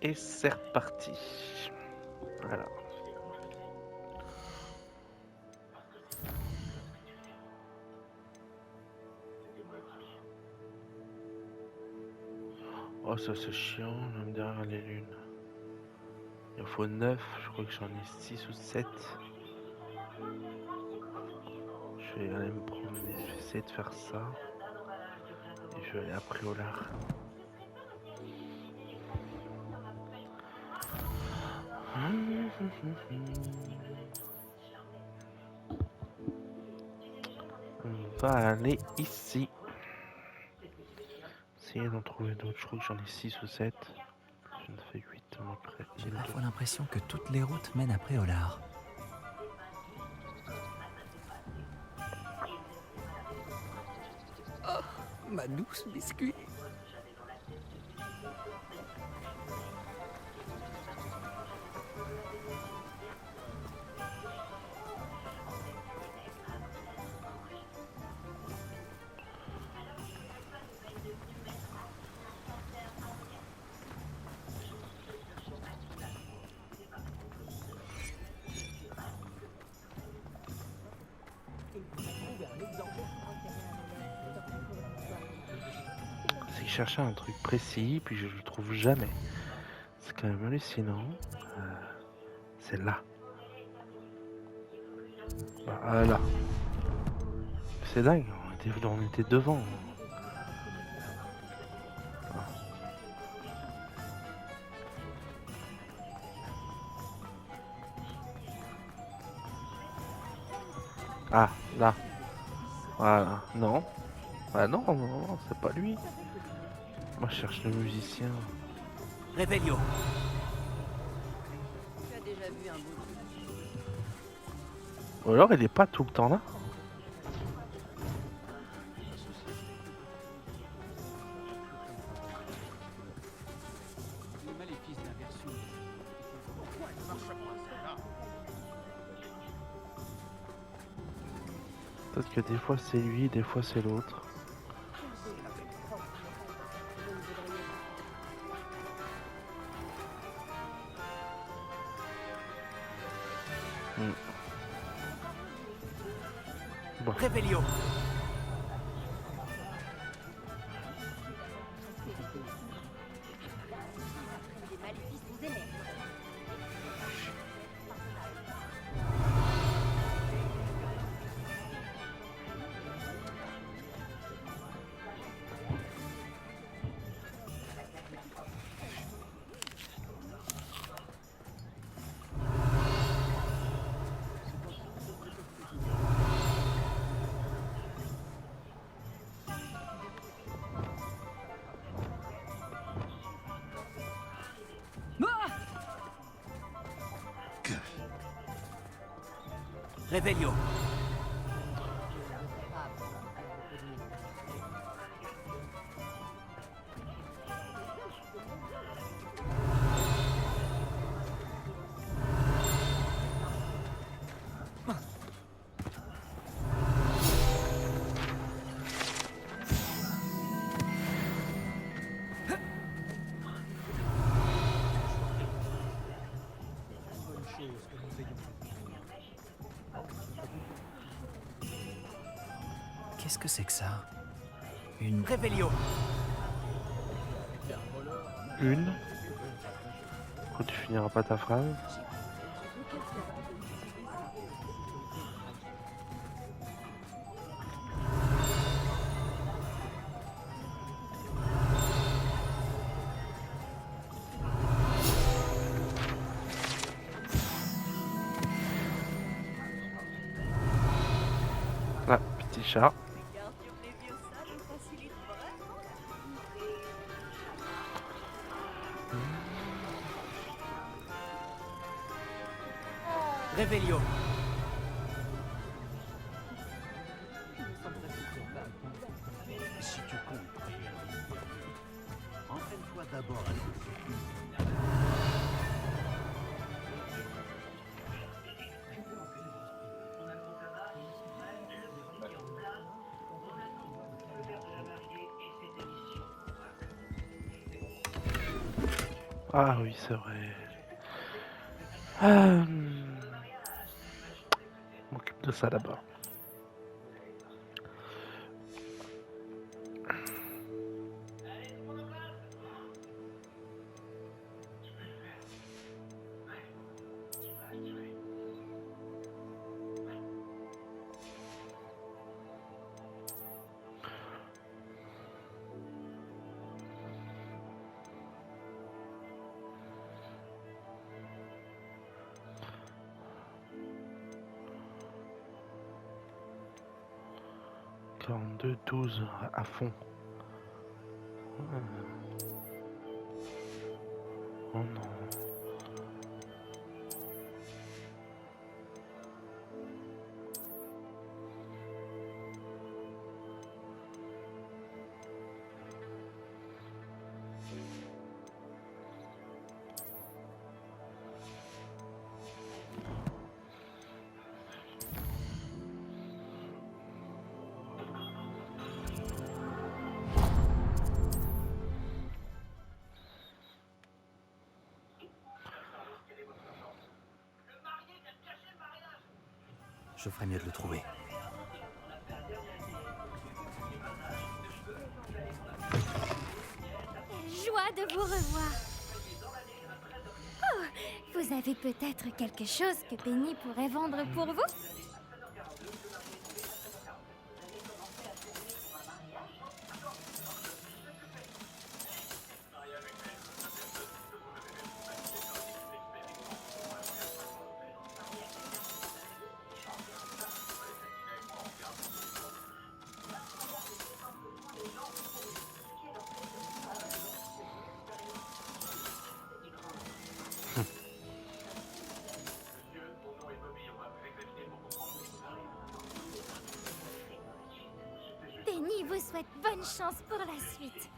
Et c'est reparti. Voilà. Oh, ça c'est chiant, même derrière les lunes. Il en faut 9, je crois que j'en ai 6 ou 7. Je vais aller me promener, je vais essayer de faire ça. Et je vais aller à Priolar. On va aller ici. Essayer d'en trouver d'autres, je crois que j'en ai 6 ou 7. J'en ai fait 8 à peu près. J'ai parfois l'impression que toutes les routes mènent à Préolard. Oh, ma douce biscuit. C'est que je cherchais un truc précis, puis je le trouve jamais. C'est quand même hallucinant. C'est là. Bah, là. C'est dingue, on était devant. Ah, là. Voilà. Non. Ah non, non, non, c'est pas lui. Moi, je cherche le musicien. Réveillon. Tu as déjà vu un beau Ou alors, il est pas tout le temps là. Le maléfice d'inversion. Pourquoi il marche pas celle-là? Peut-être que des fois c'est lui, des fois c'est l'autre. Bon. Réveillon. des maléfices vous élèvent. Réveillon. Qu'est-ce que c'est que ça? Une Réveillon. Une. Quand tu finiras pas ta phrase. Ah, petit chat. Regarde sur les vieux sables facilite vraiment Réveillon. Si tu comptes, entraîne-toi d'abord à Ah oui, c'est vrai. Ah, je m'occupe de ça là-bas. Deux 12 à fond. Oh non. Je ferais mieux de le trouver. Joie de vous revoir. Oh, vous avez peut-être quelque chose que Penny pourrait vendre pour vous? Penny vous souhaite bonne chance pour la suite.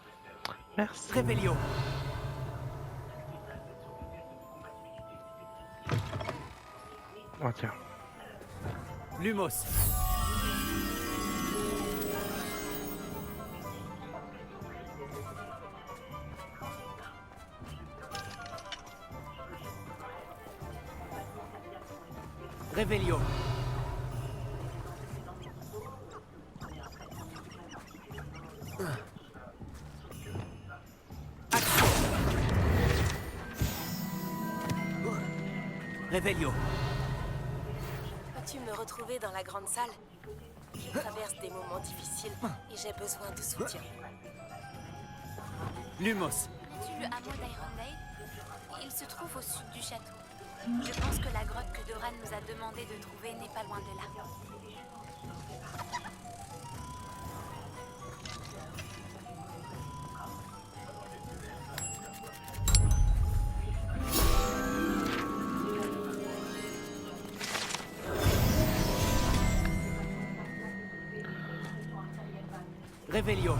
Merci. Révélio. Oh tiens. Lumos. Révélio. Révélio. Peux-tu me retrouver dans la grande salle? Je traverse des moments difficiles et j'ai besoin de soutien. Lumos. As-tu le hameau d'Ironvale? Il se trouve au sud du château. Je pense que la grotte que Doran nous a demandé de trouver n'est pas loin de là. Révélio.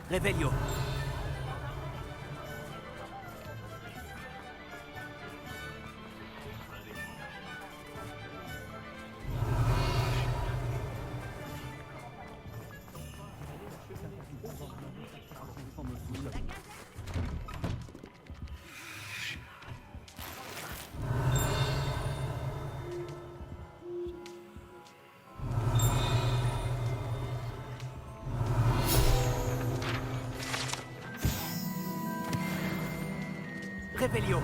Révélio. Révélio.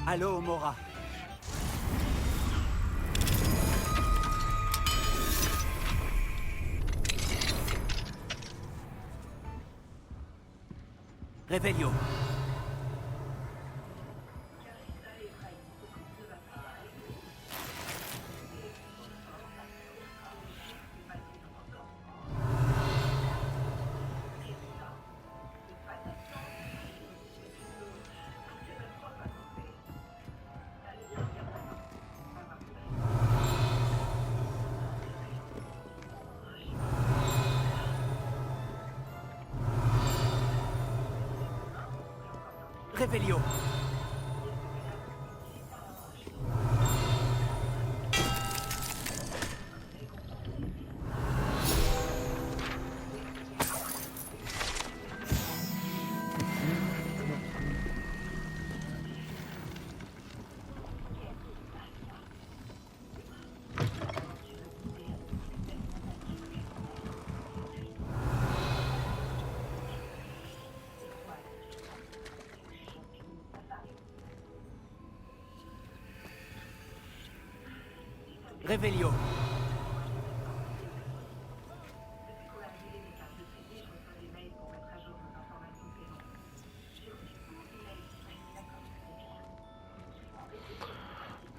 Allô, Mora. Revelio. Revelio. Revelio.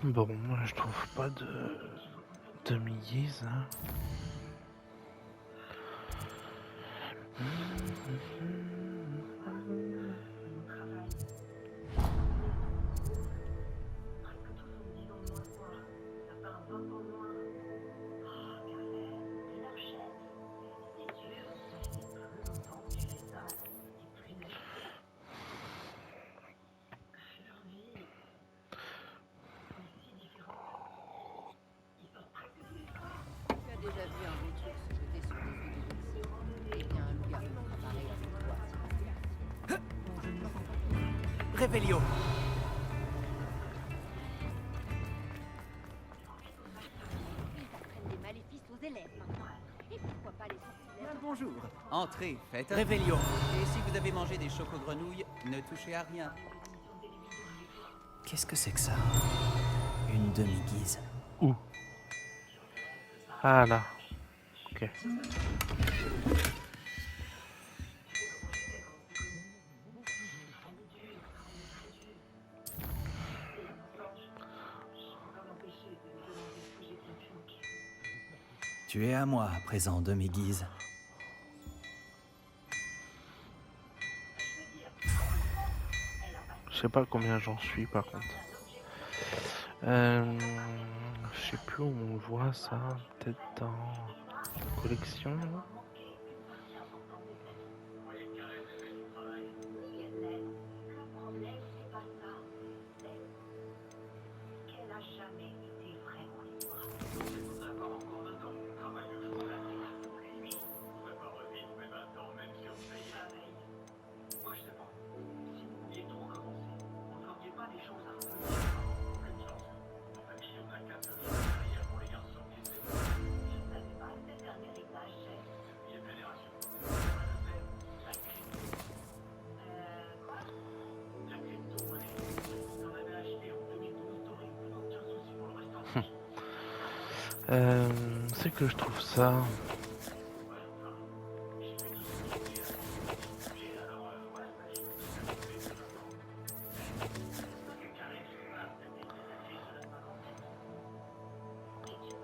Bon, moi je trouve pas de demi-guise. Hein. Tu as déjà vu un vétruc se jeter sur les yeux des Vexi? Eh bien, un loup-garou fera pareil avec toi. Revelio. Ils apprennent les maléfices aux élèves maintenant. Et pourquoi pas les sortilèges? Bonjour. Entrez, faites un... Revelio. Et si vous avez mangé des chocos-grenouilles, ne touchez à rien. Qu'est-ce que c'est que ça? Une demi-guise. Où? Ah là. Ok. Tu es à moi à présent, demi-guise. Je sais pas combien j'en suis par contre. Je sais plus où on voit ça. Peut-être dans collection. C'est que je trouve ça.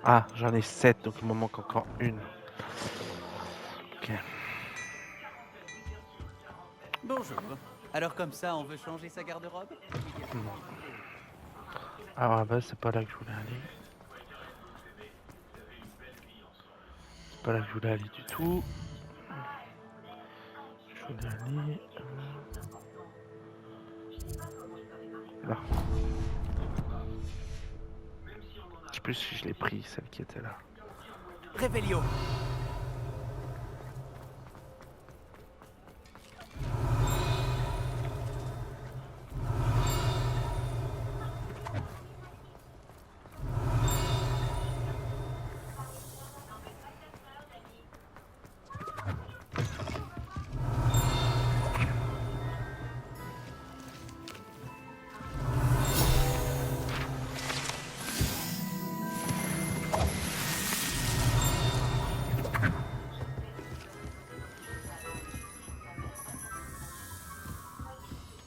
Ah, j'en ai 7, donc il me manque encore une. Ok. Bonjour. Alors comme ça, on veut changer sa garde-robe? Non. Alors là-bas, c'est pas là que je voulais aller. C'est pas là que je voulais aller du tout. Je voulais aller... là. Je sais plus si je l'ai pris, celle qui était là. Revelio.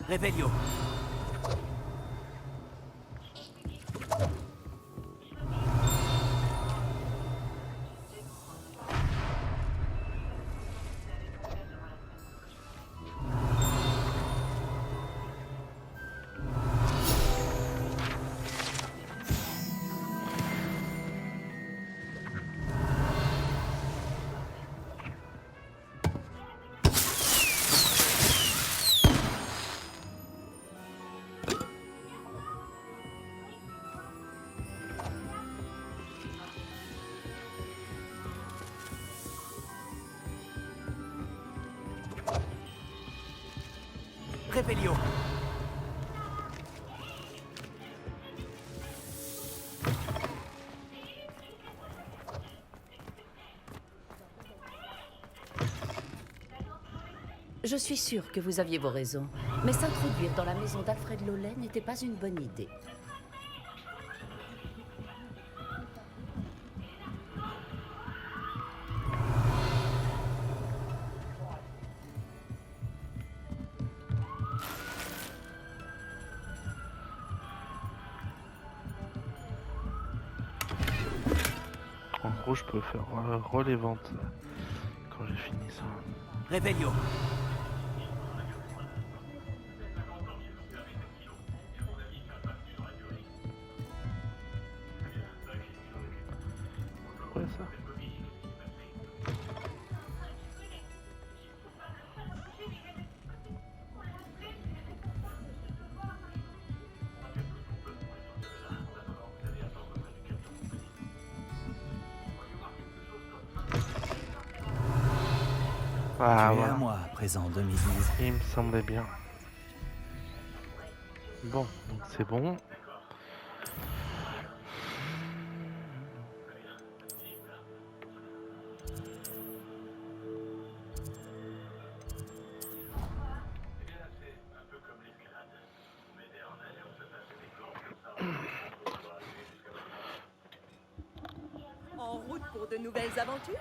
Revelio. Revelio. Je suis sûre que vous aviez vos raisons, mais s'introduire dans la maison d'Alfred Lollet n'était pas une bonne idée. En gros, je peux faire relais vente quand j'ai fini ça. Revelio. Ouais, ça. Ah, Tu es voilà. à moi à présent, demi-guise. Il me semblait bien. Bon, donc c'est bon. En route pour de nouvelles aventures?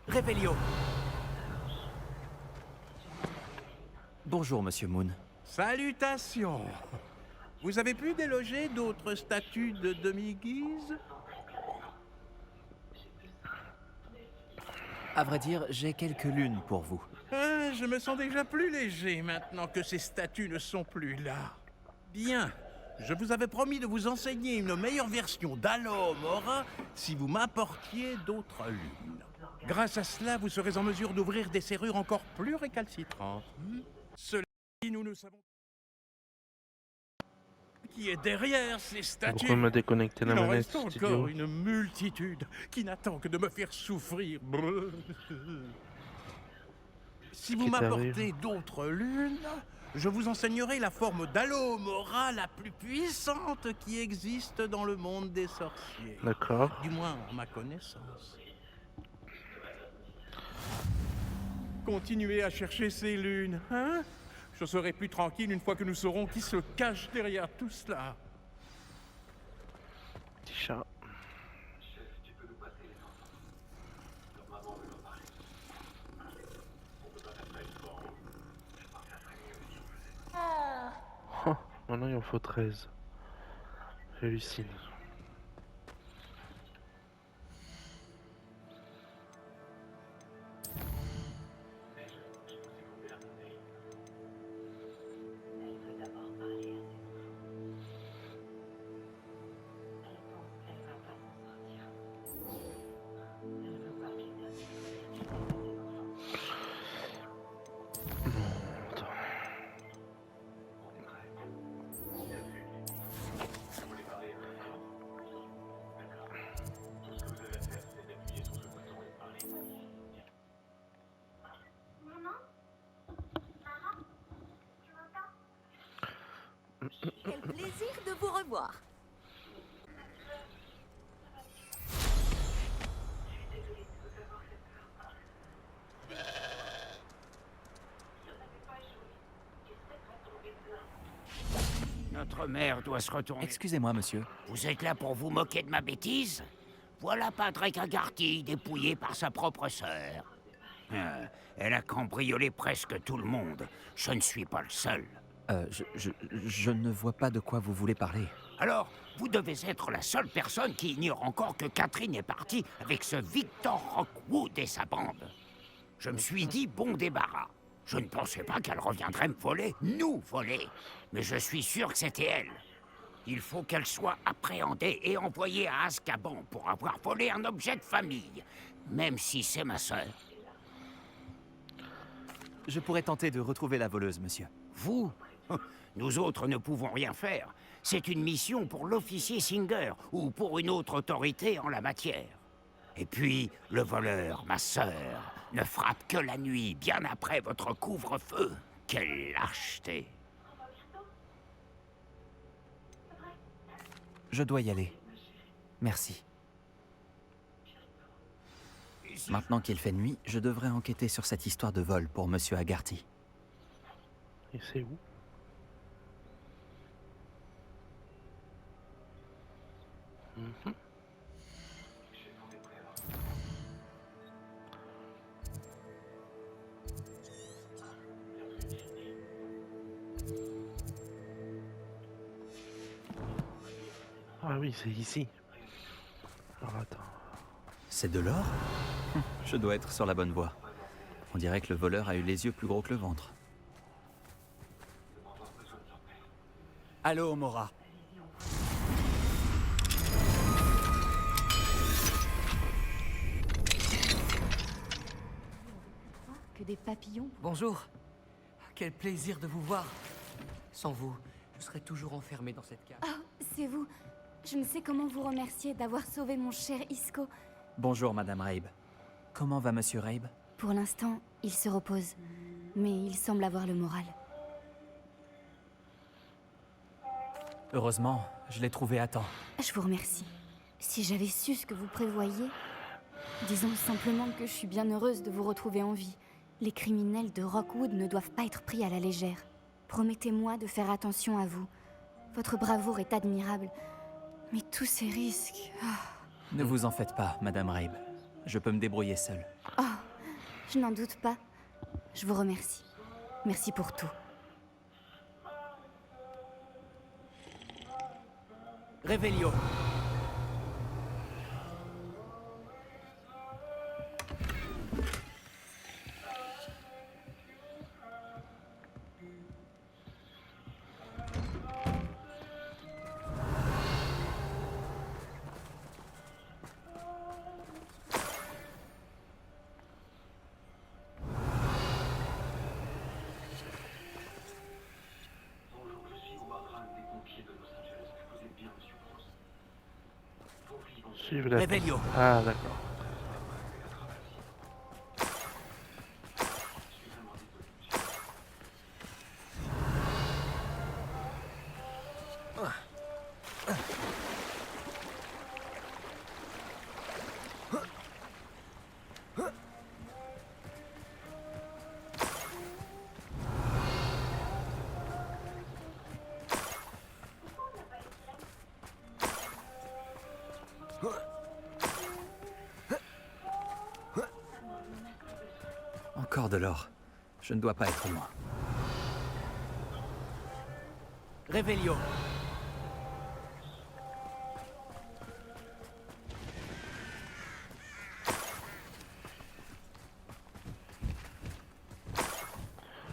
Revelio. Bonjour, Monsieur Moon. Salutations. Vous avez pu déloger d'autres statues de demi-guise? À vrai dire, j'ai quelques lunes pour vous. Ah, je me sens déjà plus léger maintenant que ces statues ne sont plus là. Bien. Je vous avais promis de vous enseigner une meilleure version d'Alohomora si vous m'apportiez d'autres lunes. Grâce à cela, vous serez en mesure d'ouvrir des serrures encore plus récalcitrantes. Cela dit, nous savons qui est derrière ces statues. Pourquoi me déconnecter la Il en manette, reste encore studio? une multitude qui n'attend que de me faire souffrir. Si vous Qui m'apportez t'arrive? d'autres lunes, je vous enseignerai la forme d'Alohomora la plus puissante qui existe dans le monde des sorciers. D'accord. Du moins, à ma connaissance. Continuez à chercher ces lunes, hein? Je serai plus tranquille une fois que nous saurons qui se cache derrière tout cela. Petit chat. Oh, maintenant il en faut 13. J'hallucine. voir. Notre mère doit se retourner. Excusez-moi, monsieur. Vous êtes là pour vous moquer de ma bêtise? Voilà Patrick Haggerty, dépouillé par sa propre sœur. Elle a cambriolé presque tout le monde. Je ne suis pas le seul. Je ne vois pas de quoi vous voulez parler. Alors, vous devez être la seule personne qui ignore encore que Catherine est partie avec ce Victor Rockwood et sa bande. Je me suis dit bon débarras. Je ne pensais pas qu'elle reviendrait me voler, nous voler. Mais je suis sûr que c'était elle. Il faut qu'elle soit appréhendée et envoyée à Azkaban pour avoir volé un objet de famille, même si c'est ma sœur. Je pourrais tenter de retrouver la voleuse, monsieur. Vous? Nous autres ne pouvons rien faire. C'est une mission pour l'officier Singer ou pour une autre autorité en la matière. Et puis, le voleur, ma sœur, ne frappe que la nuit, bien après votre couvre-feu. Quelle lâcheté! Je dois y aller. Merci. Maintenant qu'il fait nuit, je devrais enquêter sur cette histoire de vol pour monsieur Haggerty. Et c'est où? Mhm. Ah oui, c'est ici. Alors attends. C'est de l'or? Je dois être sur la bonne voie. On dirait que le voleur a eu les yeux plus gros que le ventre. Allô, Mora. Que des papillons. Bonjour. Quel plaisir de vous voir. Sans vous, je serais toujours enfermé dans cette cave. Oh, c'est vous. Je ne sais comment vous remercier d'avoir sauvé mon cher Isco. Bonjour, Madame Rabe. Comment va Monsieur Rabe? Pour l'instant, il se repose. Mais il semble avoir le moral. Heureusement, je l'ai trouvé à temps. Je vous remercie. Si j'avais su ce que vous prévoyez... Disons simplement que je suis bien heureuse de vous retrouver en vie. Les criminels de Rockwood ne doivent pas être pris à la légère. Promettez-moi de faire attention à vous. Votre bravoure est admirable. Mais tous ces risques... Ne vous en faites pas, Madame Rabe. Je peux me débrouiller seule. Oh, je n'en doute pas. Je vous remercie. Merci pour tout. Réveillon. Suivez la... Réveillon. Ah d'accord. Encore de l'or. Je ne dois pas être loin. Réveillon.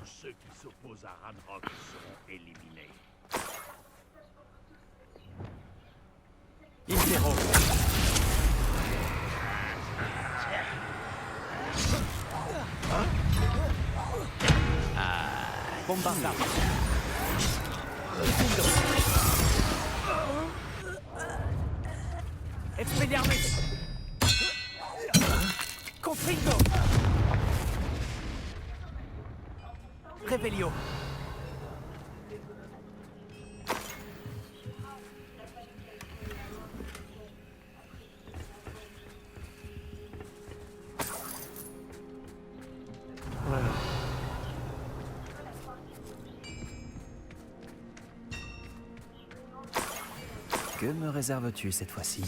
Ceux qui s'opposent à Ranrock seront éliminés. Interro. Bombarda. Expelliarmus. Confringo. Réveillon. Que me réserves-tu cette fois-ci?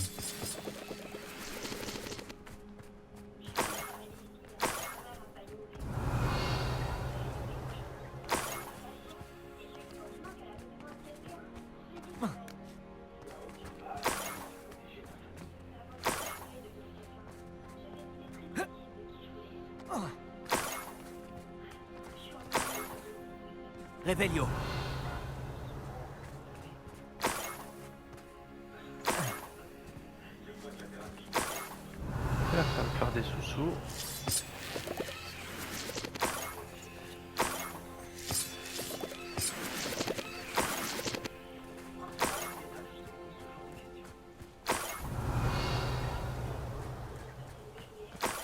Revelio. Là, ça va me faire des sous-sous.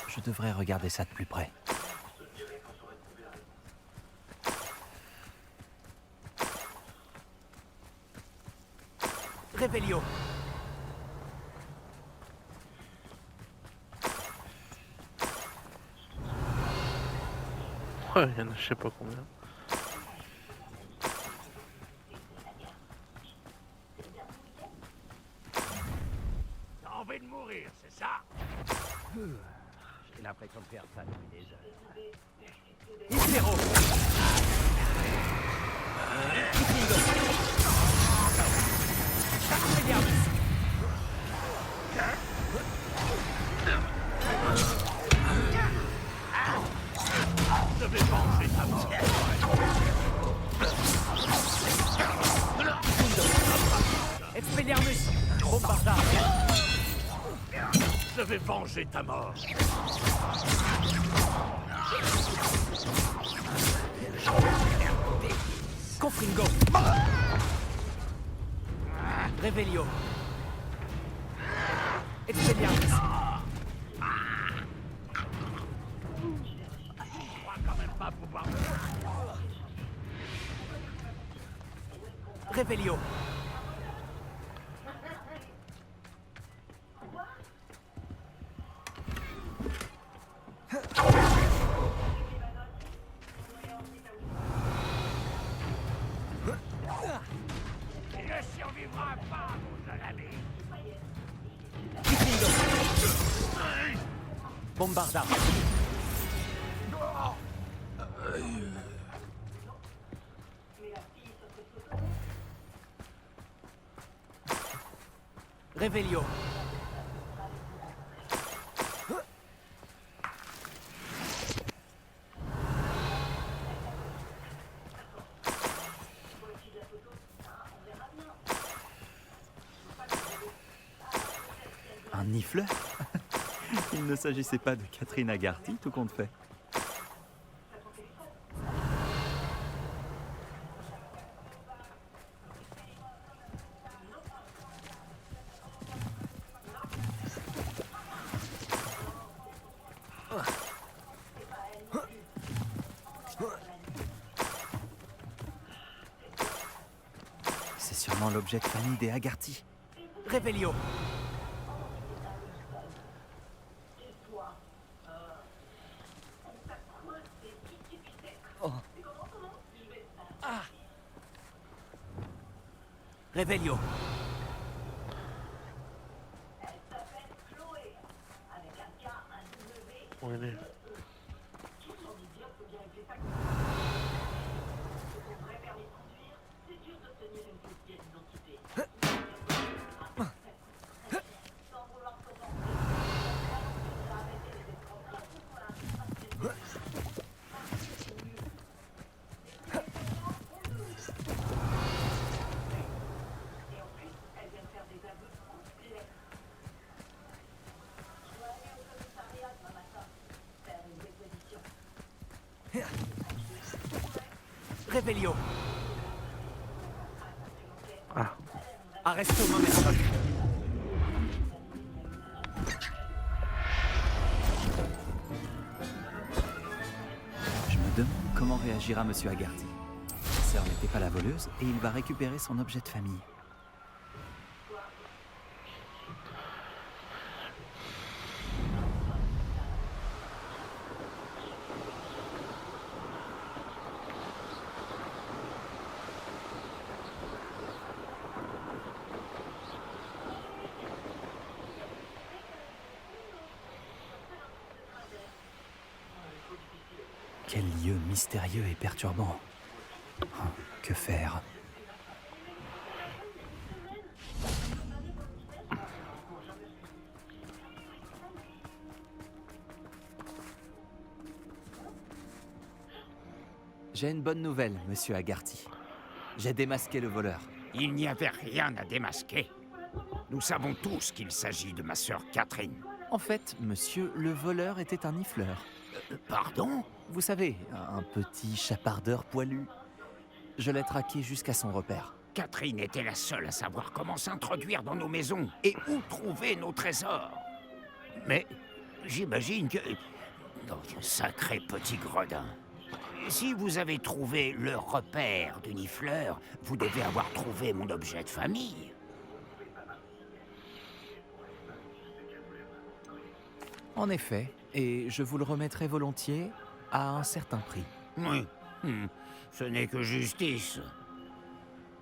Je devrais regarder ça de plus près. Revelio. Ouais, il y en a je sais pas combien. T'as envie de mourir, c'est ça? J'ai l'impression de faire ça depuis des heures. Ispero. Je vais venger ta mort. Expelliarmus. Bombarda. Je vais venger ta mort. Confringo. Revelio. Expelliarmus. Je crois quand même pas pouvoir. Revelio. Il ne survivra pas, mon jeune ami. Bombarda. Revelio. Un nifleur? Il ne s'agissait pas de Catherine Agarty, tout compte fait. C'est sûrement l'objet de famille des Agarty. Revelio. Revelio. On est. Revelio. Ah. Arresto Mamerson. Je me demande comment réagira Monsieur Agarty. Sa sœur n'était pas la voleuse et il va récupérer son objet de famille. Quel lieu mystérieux et perturbant. Oh, que faire? J'ai une bonne nouvelle, monsieur Agarty. J'ai démasqué le voleur. Il n'y avait rien à démasquer. Nous savons tous qu'il s'agit de ma sœur Catherine. En fait, monsieur, le voleur était un nifleur. Pardon? Vous savez, un petit chapardeur poilu. Je l'ai traqué jusqu'à son repère. Catherine était la seule à savoir comment s'introduire dans nos maisons et où trouver nos trésors. Mais j'imagine que... Oh, sacré petit gredin. Si vous avez trouvé le repère du nifleur, vous devez avoir trouvé mon objet de famille. En effet, et je vous le remettrai volontiers à un certain prix. Oui, ce n'est que justice.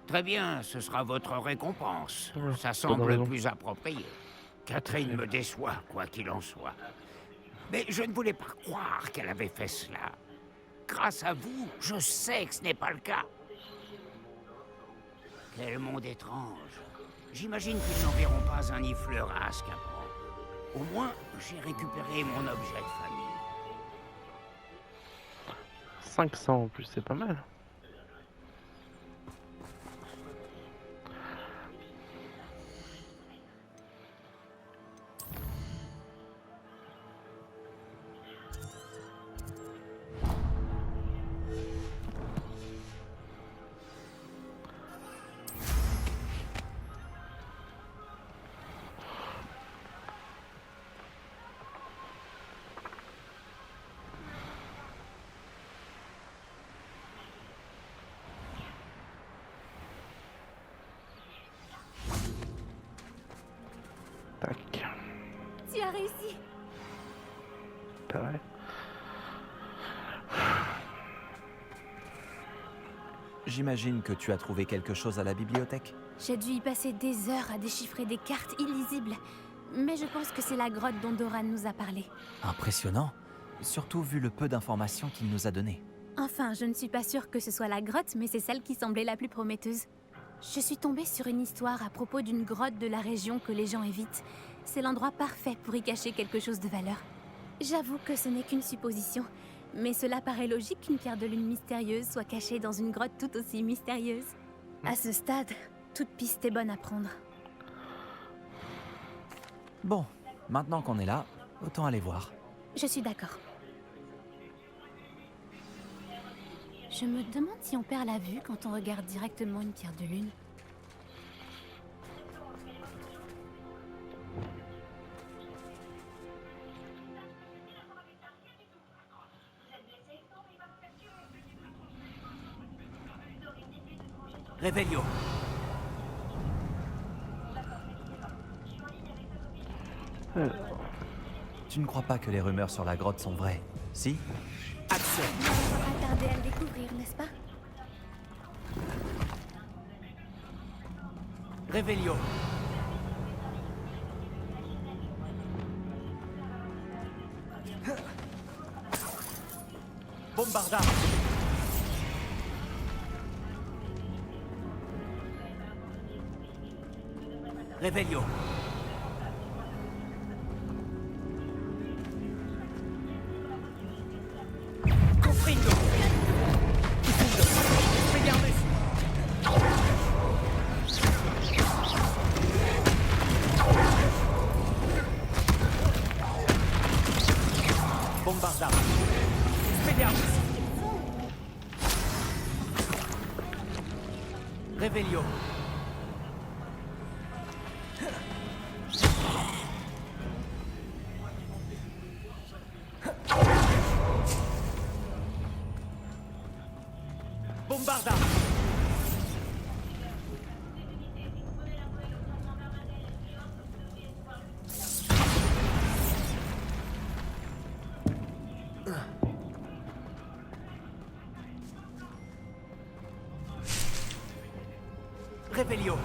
Très bien, ce sera votre récompense. Ça semble le plus approprié. Catherine me déçoit, quoi qu'il en soit. Mais je ne voulais pas croire qu'elle avait fait cela. Grâce à vous, je sais que ce n'est pas le cas. Quel monde étrange. J'imagine qu'ils n'enverront pas un nifleur à Azkaban. Au moins, j'ai récupéré mon objet de famille. 500 en plus, c'est pas mal. Tac. Tu as réussi. Pareil. J'imagine que tu as trouvé quelque chose à la bibliothèque. J'ai dû y passer des heures à déchiffrer des cartes illisibles. Mais je pense que c'est la grotte dont Doran nous a parlé. Impressionnant, surtout vu le peu d'informations qu'il nous a données. Enfin, je ne suis pas sûre que ce soit la grotte, mais c'est celle qui semblait la plus prometteuse. Je suis tombée sur une histoire à propos d'une grotte de la région que les gens évitent. C'est l'endroit parfait pour y cacher quelque chose de valeur. J'avoue que ce n'est qu'une supposition, mais cela paraît logique qu'une pierre de lune mystérieuse soit cachée dans une grotte tout aussi mystérieuse. À ce stade, toute piste est bonne à prendre. Bon, maintenant qu'on est là, autant aller voir. Je suis d'accord. Je me demande si on perd la vue quand on regarde directement une pierre de lune. Réveillon. Tu ne crois pas que les rumeurs sur la grotte sont vraies, si? Action. On va pas tarder à le découvrir, n'est-ce pas? Réveillon. Bombarda. Réveillon. Confringo. Expelliarmus. Bombarda. Expelliarmus. Réveillon. Bombarda. Réveillon.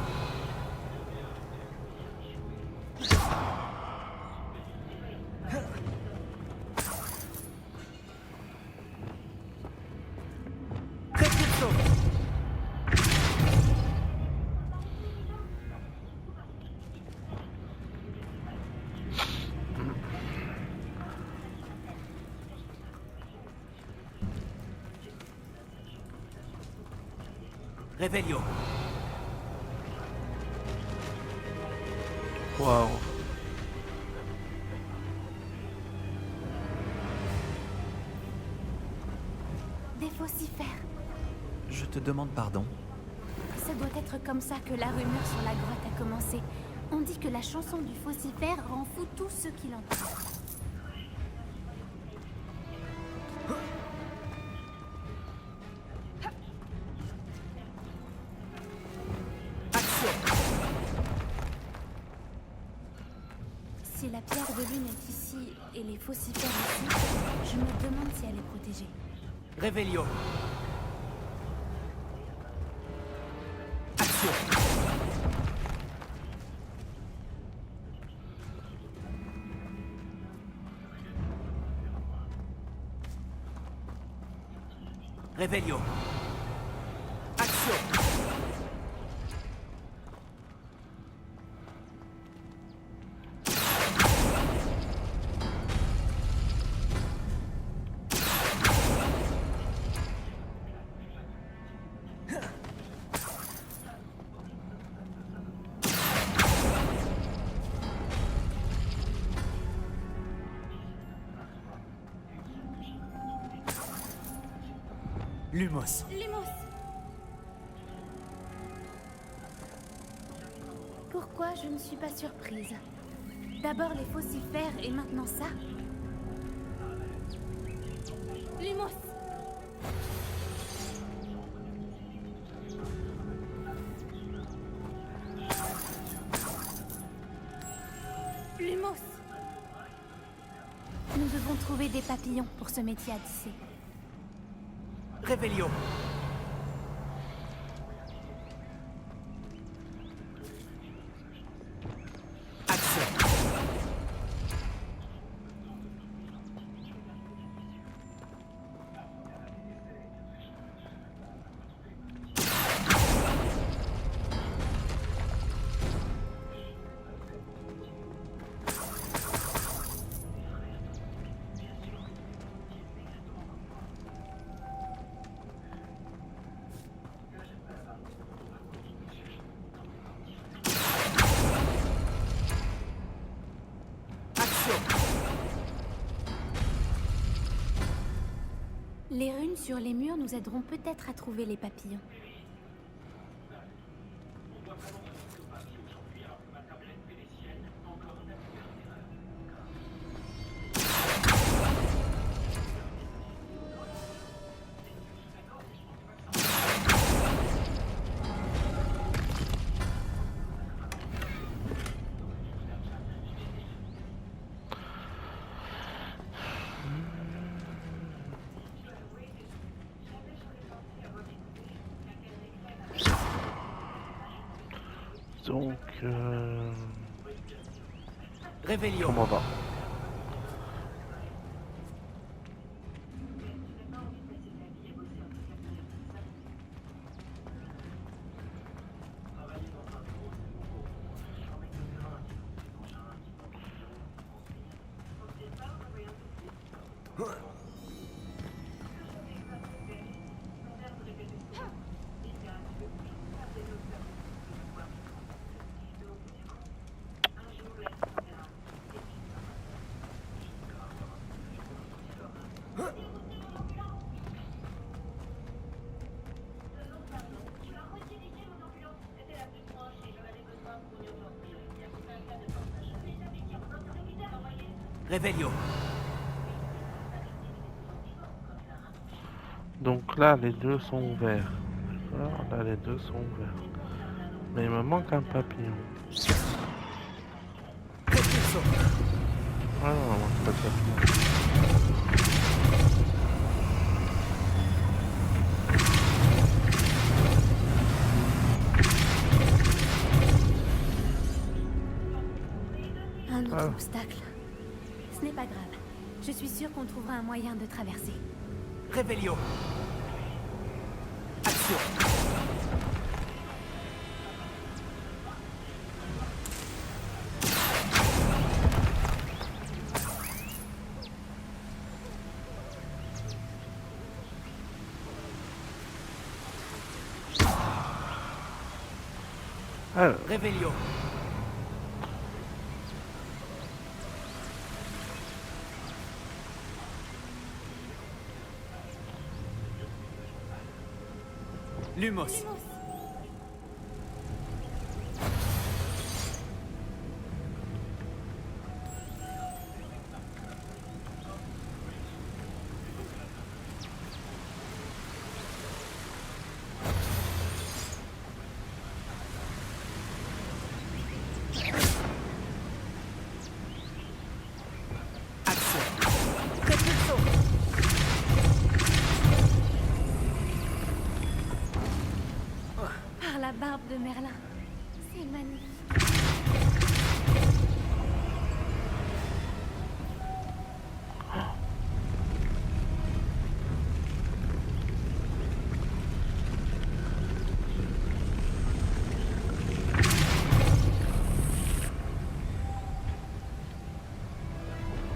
Revelio. Waouh. Des faucifères. Je te demande pardon. Ça doit être comme ça que la rumeur sur la grotte a commencé. On dit que la chanson du faucifère rend fou tous ceux qui l'entendent. Si la pierre de lune est ici et les faucifères aussi, je me demande si elle est protégée. Revelio. Action. Revelio. Action. Lumos. Lumos. Pourquoi je ne suis pas surprise? D'abord les faucifères et maintenant ça? Lumos. Lumos. Nous devons trouver des papillons pour ce métier à tisser. Revelio. Action. Les runes sur les murs nous aideront peut-être à trouver les papillons. Donc, Revelio. comment on va? Revelio. Donc là, les deux sont ouverts. D'accord, là, les deux sont ouverts. Mais il me manque un papillon. Ah non, il me manque pas de papillon. Un autre obstacle. Ce n'est pas grave. Je suis sûre qu'on trouvera un moyen de traverser. Revelio. Action. Alors, Réveillon. Lumos. Par la barbe de Merlin. C'est magnifique.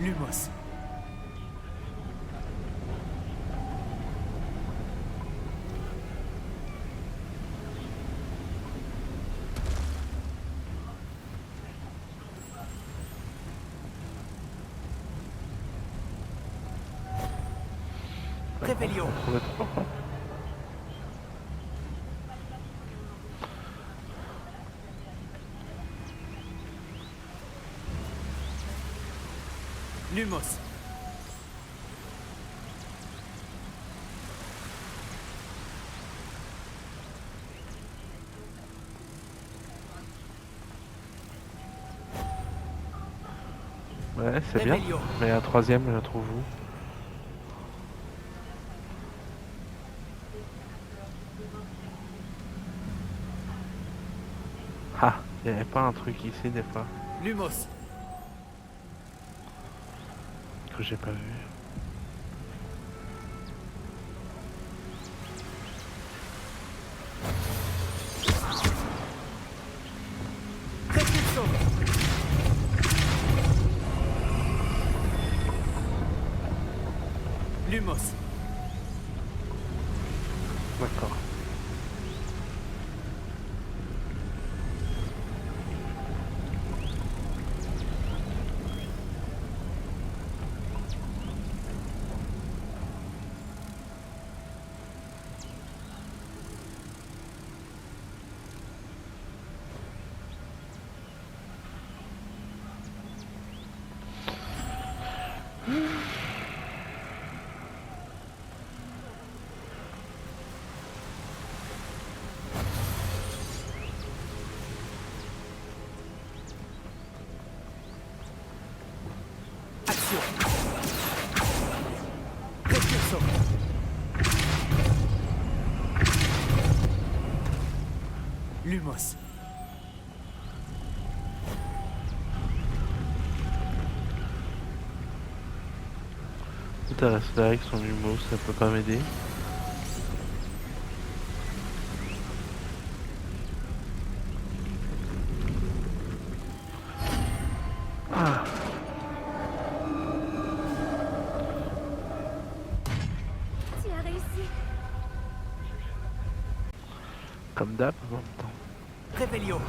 Lumos. Réveillon. on trouvait trop. Lumos. Ouais, c'est bien. Réveillon. Mais un troisième, je la trouve où? Ah, il n'y avait pas un truc ici des fois Lumos. que j'ai pas vu. Répulsion. Lumos. D'accord. Action. Répulsion. Lumos. Tout à rester avec son humour, ça peut pas m'aider. Ah. Tu as réussi. Comme d'hab en même temps. Réveillon.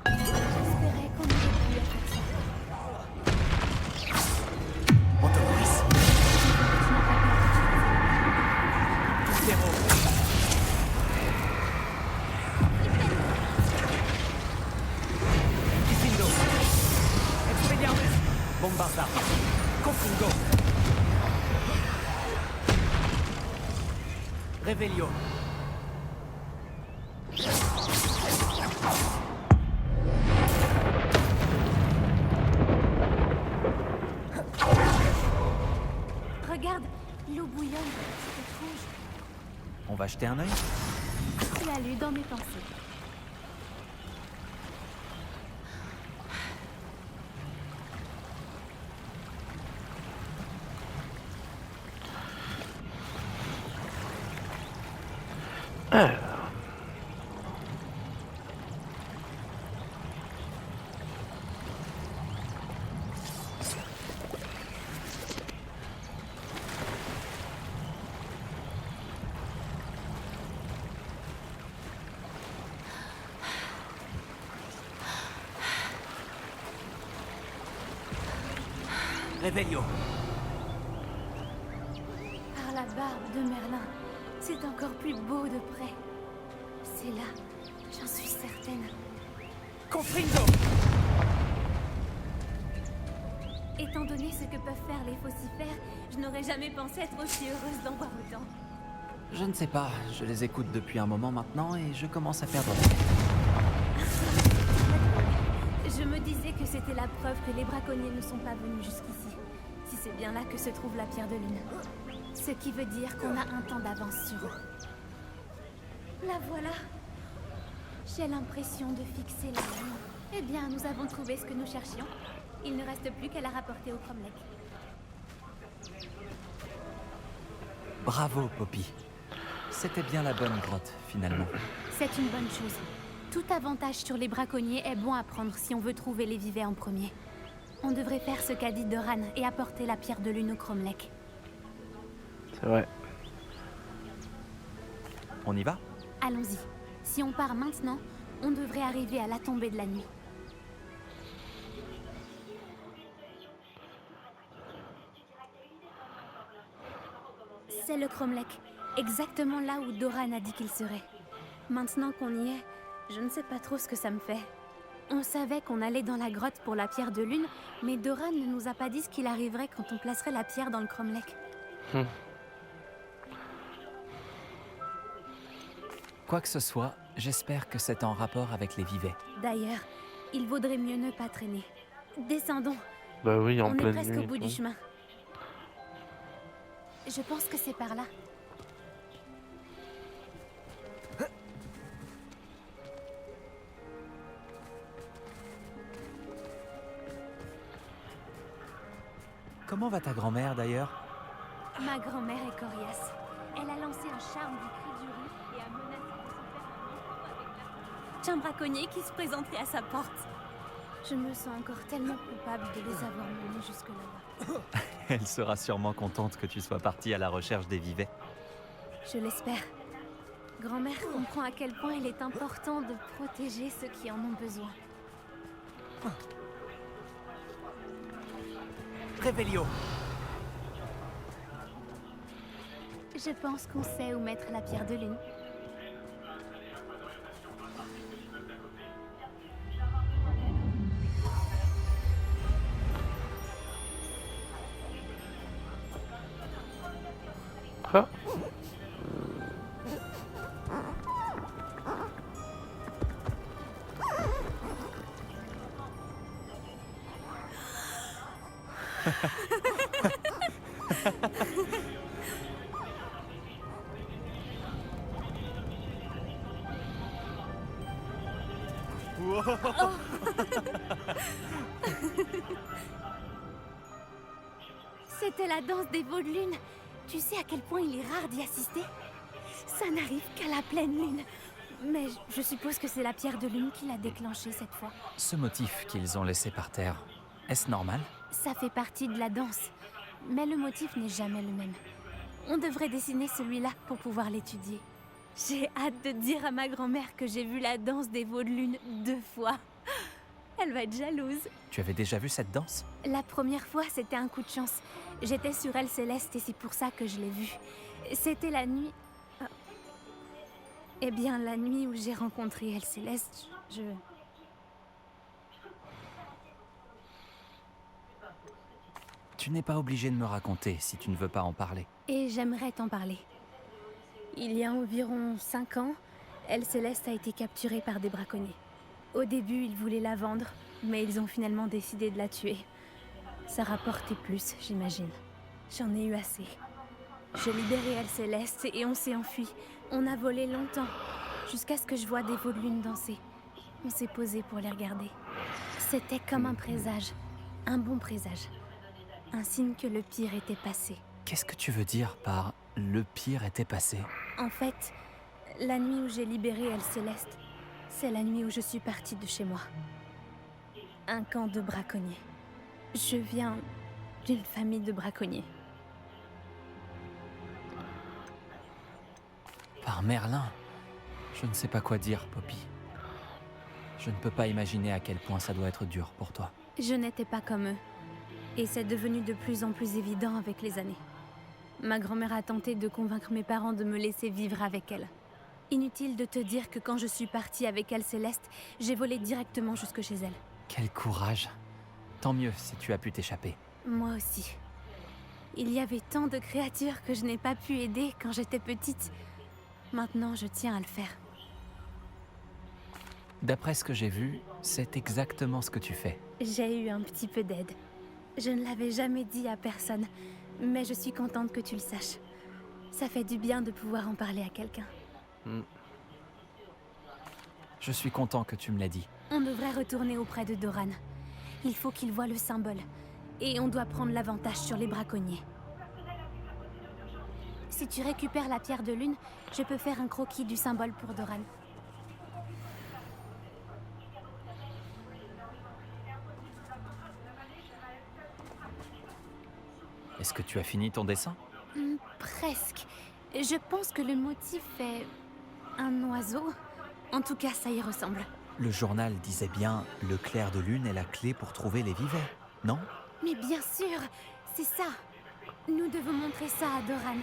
J'espérais qu'on aurait pu être ça. Antonoris. Zéro. Ifindo. Expelliarmus. Bombarda. Confungo. Réveillon. Regarde, l'eau bouillonne. C'est étrange. On va jeter un œil? Tu l'as lu dans mes pensées. Alors. Réveillon. Par la barbe de Merlin, c'est encore plus beau de près. C'est là, j'en suis certaine. Confringo! Étant donné ce que peuvent faire les faucifères, je n'aurais jamais pensé être aussi heureuse d'en voir autant. Je ne sais pas, je les écoute depuis un moment maintenant et je commence à perdre la tête. Je me disais que c'était la preuve que les braconniers ne sont pas venus jusqu'ici. Si c'est bien là que se trouve la pierre de lune. Ce qui veut dire qu'on a un temps d'avance sur eux. La voilà. J'ai l'impression de fixer la ligne. Eh bien, nous avons trouvé ce que nous cherchions. Il ne reste plus qu'à la rapporter au Cromlech. Bravo, Poppy. C'était bien la bonne grotte, finalement. C'est une bonne chose. Tout avantage sur les braconniers est bon à prendre si on veut trouver les vivets en premier. On devrait faire ce qu'a dit Doran et apporter la pierre de lune au Cromlech. C'est vrai. On y va? Allons-y. Si on part maintenant, on devrait arriver à la tombée de la nuit. C'est le Cromlech, exactement là où Doran a dit qu'il serait. Maintenant qu'on y est, je ne sais pas trop ce que ça me fait. On savait qu'on allait dans la grotte pour la pierre de lune, mais Doran ne nous a pas dit ce qu'il arriverait quand on placerait la pierre dans le Cromlech. Quoi que ce soit, j'espère que c'est en rapport avec les vivets. D'ailleurs, il vaudrait mieux ne pas traîner. Descendons. Bah oui, en On est pleine presque nuit. au bout et du tout. chemin. Je pense que c'est par là. Comment va ta grand-mère, d'ailleurs? Ma grand-mère est coriace. Elle a lancé un charme du cri du rue et a menacé de se faire un autre avec un braconnier qui se présenterait à sa porte. Je me sens encore tellement coupable de les avoir menés jusque là-bas. Elle sera sûrement contente que tu sois partie à la recherche des vivets. Je l'espère. Grand-mère comprend à quel point il est important de protéger ceux qui en ont besoin. Réveillon! Je pense qu'on sait où mettre la pierre de lune. Ah. C'était la danse des veaux de lune. Tu sais à quel point il est rare d'y assister? Ça n'arrive qu'à la pleine lune. Mais je suppose que c'est la pierre de lune qui l'a déclenché cette fois. Ce motif qu'ils ont laissé par terre, est-ce normal? Ça fait partie de la danse. Mais le motif n'est jamais le même. On devrait dessiner celui-là pour pouvoir l'étudier. J'ai hâte de dire à ma grand-mère que j'ai vu la danse des veaux de lune 2 fois. Elle va être jalouse. Tu avais déjà vu cette danse? La première fois, c'était un coup de chance. J'étais sur Elle Céleste et c'est pour ça que je l'ai vue. C'était la nuit... Ah. Eh bien, la nuit où j'ai rencontré Elle Céleste, je... Tu n'es pas obligé de me raconter si tu ne veux pas en parler. Et j'aimerais t'en parler. Il y a environ 5 ans, Elle Céleste a été capturée par des braconniers. Au début, ils voulaient la vendre, mais ils ont finalement décidé de la tuer. Ça rapportait plus, j'imagine. J'en ai eu assez. J'ai libéré Elle Céleste et on s'est enfui. On a volé longtemps, jusqu'à ce que je vois des veaux de lune danser. On s'est posé pour les regarder. C'était comme un présage, un bon présage. Un signe que le pire était passé. Qu'est-ce que tu veux dire par « le pire était passé » ? En fait, la nuit où j'ai libéré Elle Céleste, c'est la nuit où je suis partie de chez moi. Un camp de braconniers. Je viens d'une famille de braconniers. Par Merlin, je ne sais pas quoi dire, Poppy. Je ne peux pas imaginer à quel point ça doit être dur pour toi. Je n'étais pas comme eux. Et c'est devenu de plus en plus évident avec les années. Ma grand-mère a tenté de convaincre mes parents de me laisser vivre avec elle. Inutile de te dire que quand je suis partie avec elle, Céleste, j'ai volé directement jusque chez elle. Quel courage. Tant mieux si tu as pu t'échapper. Moi aussi. Il y avait tant de créatures que je n'ai pas pu aider quand j'étais petite. Maintenant, je tiens à le faire. D'après ce que j'ai vu, c'est exactement ce que tu fais. J'ai eu un petit peu d'aide. Je ne l'avais jamais dit à personne, mais je suis contente que tu le saches. Ça fait du bien de pouvoir en parler à quelqu'un. Je suis content que tu me l'aies dit. On devrait retourner auprès de Doran. Il faut qu'il voie le symbole. Et on doit prendre l'avantage sur les braconniers. Si tu récupères la pierre de lune, je peux faire un croquis du symbole pour Doran. Est-ce que tu as fini ton dessin? Presque. Je pense que le motif est un oiseau. En tout cas, ça y ressemble. Le journal disait bien « Le clair de lune est la clé pour trouver les vivets », non? Mais bien sûr, c'est ça. Nous devons montrer ça à Doran,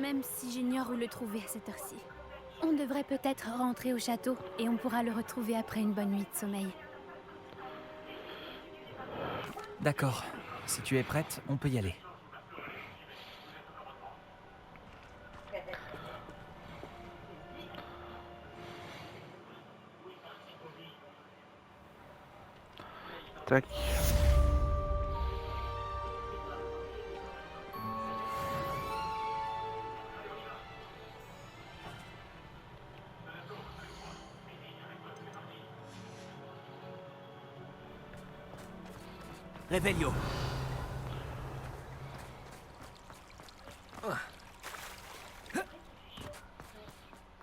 même si j'ignore où le trouver à cette heure-ci. On devrait peut-être rentrer au château et on pourra le retrouver après une bonne nuit de sommeil. D'accord. Si tu es prête, on peut y aller. Tac. Réveillon.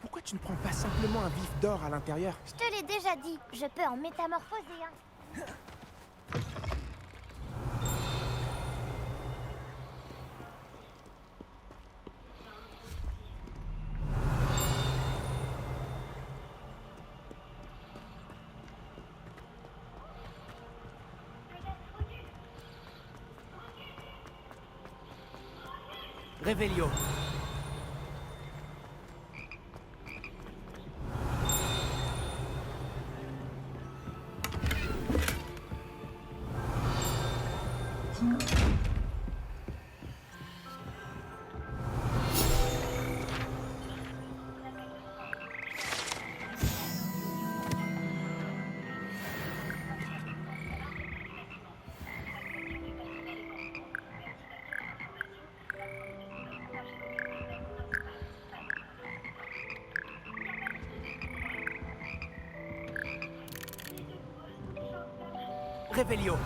Pourquoi tu ne prends pas simplement un vif d'or à l'intérieur? Je te l'ai déjà dit, je peux en métamorphoser un. Réveillon. Réveillon.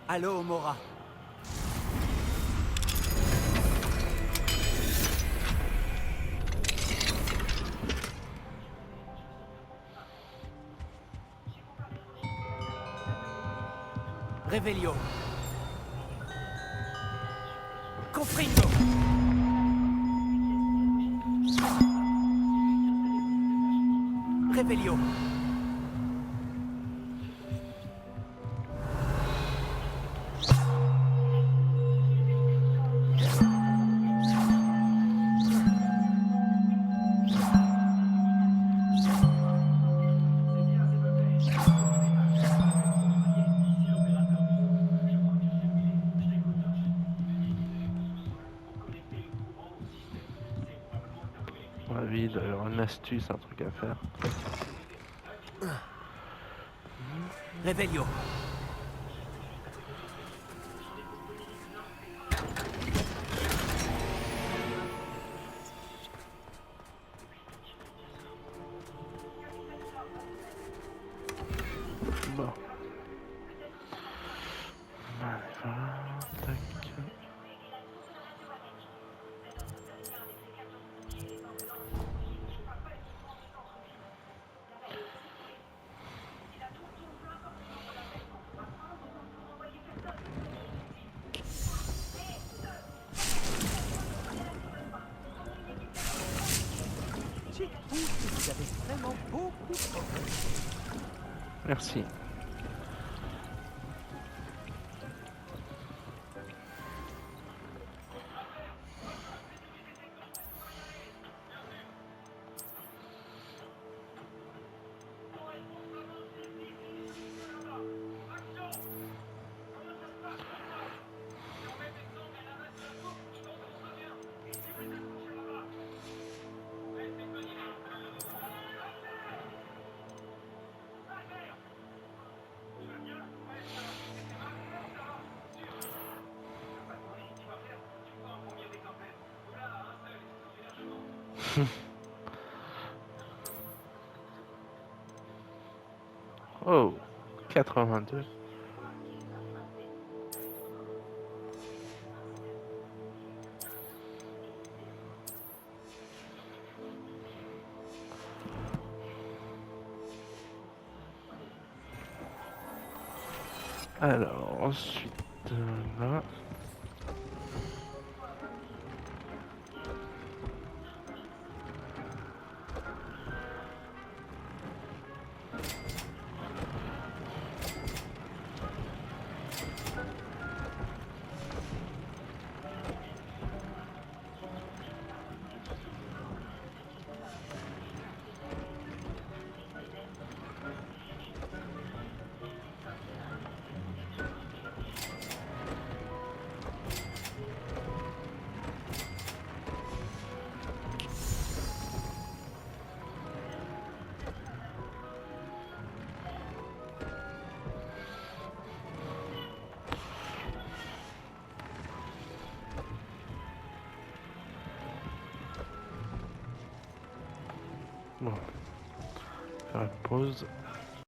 Allô, Mora. Réveillon. Confringo. Réveillon. Ma vie, il doit y avoir une astuce, un truc à faire. Réveillon. Bon. Allez, voilà. Tac. trouve que vous avez vraiment beaucoup progressé. Merci. Oh, 82. Alors, ensuite, là. Bon, faire une pause.